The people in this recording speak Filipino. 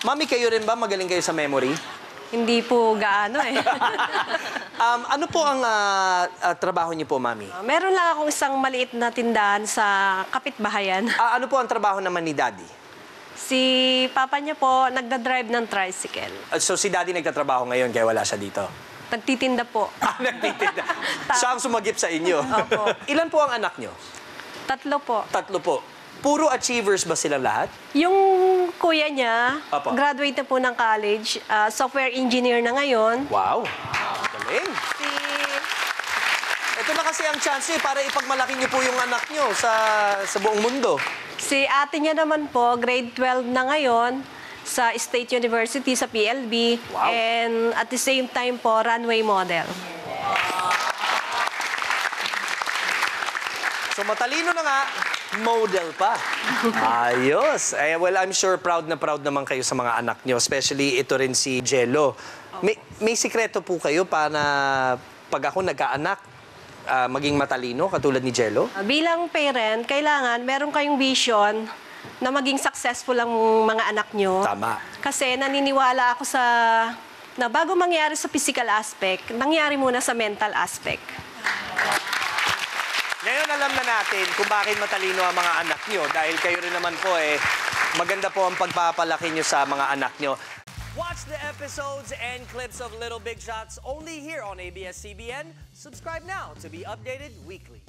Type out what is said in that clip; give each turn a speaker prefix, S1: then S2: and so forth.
S1: Mami, kayo rin ba? Magaling kayo sa memory?
S2: Hindi po gaano eh.
S1: Ano po ang trabaho niyo po, Mami?
S2: Meron lang akong isang maliit na tindahan sa kapitbahayan.
S1: Ano po ang trabaho naman ni Daddy?
S2: Si papa niya po nagda-drive ng tricycle.
S1: So si Daddy nagtatrabaho ngayon kaya wala siya dito?
S2: Nagtitinda po.
S1: Nagtitinda. Siya ang sumagip sa inyo.
S2: Opo.
S1: Ilan po ang anak niyo?
S2: 3 po.
S1: 3 po. Puro achievers ba silang lahat?
S2: Yung kuya niya,
S1: Opo.
S2: graduate na po ng college, software engineer na ngayon.
S1: Wow. Galing.
S2: Si,
S1: Ito na kasi ang chance para ipagmalaki niyo po yung anak niyo sa buong mundo.
S2: si ate niya naman po, grade 12 na ngayon sa State University sa PLB.
S1: Wow.
S2: And at the same time po, runway model.
S1: So matalino na nga, model pa. Ayos. Well, I'm sure proud naman kayo sa mga anak nyo. Especially ito rin si Jello. May sikreto po kayo para pag ako nagkaanak, maging matalino katulad ni Jello?
S2: Bilang parent, kailangan meron kayong vision na maging successful ang mga anak nyo.
S1: Tama.
S2: Kasi naniniwala ako na bago mangyari sa physical aspect, nangyari muna sa mental aspect.
S1: Ngayon alam na natin kung bakit matalino ang mga anak nyo. Dahil kayo rin naman po maganda po ang pagpapalaki nyo sa mga anak nyo. Watch the episodes and clips of Little Big Shots only here on ABS-CBN. Subscribe now to be updated weekly.